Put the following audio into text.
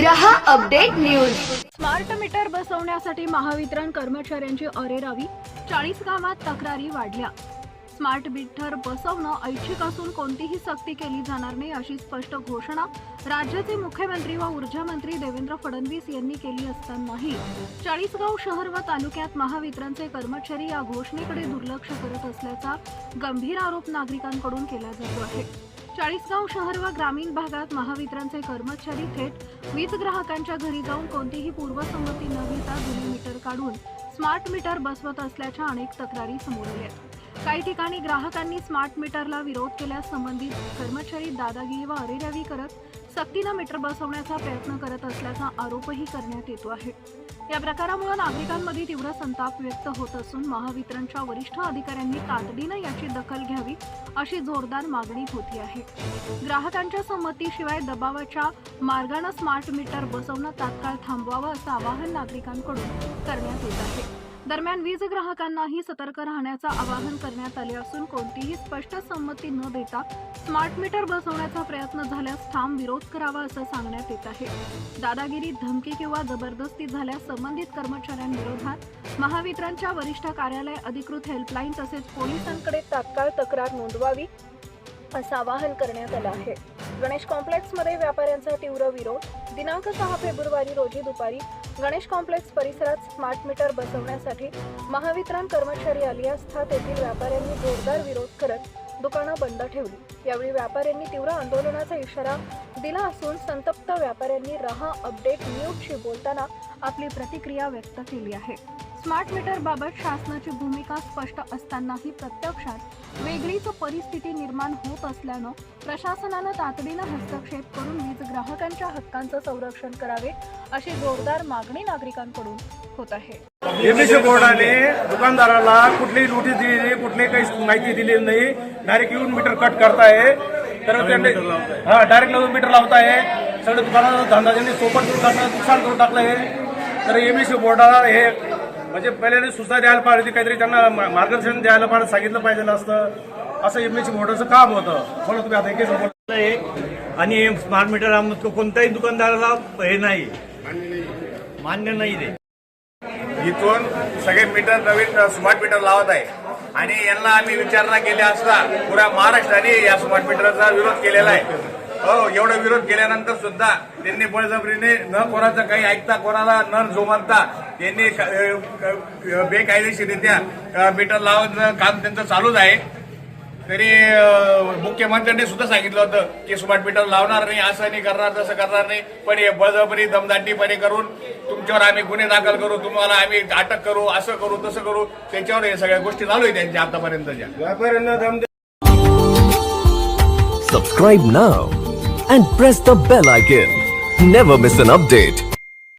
रहा update news. Smart meter बसवण्यासाठी महावितरण कर्मचाऱ्यांची अरेरावी, 40 गावात तक्रारी वाढल्या। स्मार्ट मीटर बसवणं ऐच्छिक असून कोणतीही सक्ती केली जाणार नाही अशी स्पष्ट घोषणा राज्याचे मुख्यमंत्री व ऊर्जा मंत्री देवेंद्र फडणवीस यांनी केली असतानाही 40गाव शहर व तालुक्यात महावितरणचे कर्मचारी या घोषणेकडे दुर्लक्ष करत असल्याचा गंभीर आरोप नागरिकांकडून केला जातो आहे। 40गाव शहर व ग्रामीण भागात महावितरणचे कर्मचारी थेट वीज ग्राहकांच्या घरी जाऊन कोणतीही पूर्वसंमती न घेता जुने मीटर काढून स्मार्ट मीटर बसवत असल्याच्या अनेक तक्रारी समोर आल्या। काही ठिकाणी ग्राहकांनी स्मार्ट मीटरला विरोध केल्यास संबंधित कर्मचारी दादागिरी व अरेरावी करत सक्तीनं मीटर बसवण्याचा प्रयत्न करत असल्याचा आरोपही करण्यात येतो आहे। या प्रकारामुळे नागरिकांमध्ये तीव्र संताप व्यक्त होत असून महावितरणच्या वरिष्ठ अधिकाऱ्यांनी तातडीनं याची दखल घ्यावी अशी जोरदार मागणी होती आहे। ग्राहकांच्या संमतीशिवाय दबावाच्या मार्गाने स्मार्ट मीटर बसवणं तात्काळ थांबवावं असं आवाहन नागरिकांकडून करण्यात येत आहे। दरम्यान वीज ग्राहकांनाही सतर्क राहण्याचं आवाहन करण्यात आले असून कोणतीही स्पष्ट संमती न देता स्मार्ट मीटर बसवण्याचा प्रयत्न झाल्यास ठाम विरोध करावा असं सांगण्यात येत आहे। दादागिरी, धमकी किंवा जबरदस्ती झाल्यास संबंधित कर्मचाऱ्यांविरोधात महावितरणच्या वरिष्ठ कार्यालय, अधिकृत हेल्पलाईन तसेच पोलिसांकडे तात्काळ तक्रार नोंदवावी असं आवाहन करण्यात आलं आहे। गणेश कॉम्प्लेक्समध्ये व्यापाऱ्यांचा तीव्र विरोध। दिनांक 6 फेब्रुवारी रोजी दुपारी गणेश कॉम्प्लेक्स परिसरात स्मार्ट मीटर बसवण्यासाठी महावितरण कर्मचारी आले असता तेथील व्यापाऱ्यांनी जोरदार विरोध करत दुकानं बंद ठेवली। यावेळी व्यापाऱ्यांनी तीव्र आंदोलनाचा इशारा दिला असून संतप्त व्यापाऱ्यांनी रहा अपडेट न्यूजशी बोलताना आपली प्रतिक्रिया व्यक्त केली आहे। स्मार्ट मीटर बाबत शासनाची भूमिका स्पष्ट असतानाही प्रत्यक्षात वेगळीच परिस्थिती निर्माण होत असल्यानं प्रशासनानं तातडीनं हस्तक्षेप करून वीज ग्राहकांच्या हक्कांचं संरक्षण करावे अशी जोरदार मागणी नागरिकांकडून होत आहे। एमएससी बोर्डाने दुकानदाराला कुठलीही नोटीस दिली नाही, कुठलीही काही माहिती दिली नाही, डायरेक्ट येऊन मीटर कट करताय। तर त्यांनी डायरेक्ट नवीन मीटर लावताय। सगळे दुकानाचा धंदा त्यांनी सोबत नुकसान करून टाकलंय। तर एमएससी बोर्डाला हे म्हणजे पहिल्याने सूचना द्यायला पाहिजे, काहीतरी त्यांना मार्गदर्शन द्यायला पाहिजे, सांगितलं पाहिजे असतं। असं एमएससी बोर्डाचं काम होतं। बोला तुम्ही आता एकच बोलताय। आणि स्मार्ट मीटर कोणत्याही दुकानदाराला हे नाही, मान्य नाही ते। इथून सगळे मीटर नवीन स्मार्ट मीटर लावत आहे आणि यांना आम्ही विचारणा केली असता पुऱ्या महाराष्ट्राने या स्मार्ट मीटरचा विरोध केलेला आहे। हो, एवढा विरोध केल्यानंतर सुद्धा त्यांनी बळजबरीने न कोणाचं काही ऐकता, कोणाला न जोमानता त्यांनी बेकायदेशीररित्या मीटर लावण्याचं काम त्यांचं चालूच आहे। तरी मुख्यमंत्र्यांनी सुद्धा सांगितलं होतं की स्मार्ट मीटर लावणार नाही, असं नाही करणार, तसं करणार नाही, पण हे बळजबरी दमदाटीपणे करून तुमच्यावर आम्ही गुन्हे दाखल करू, तुम्हाला आम्ही अटक करू, असं करू, तसं करू, त्याच्यावर हे सगळ्या गोष्टी चालू आहे त्यांच्या आतापर्यंतच्या। व्यापाऱ्यांना दम Subscribe now and press the bell icon. Never miss an update.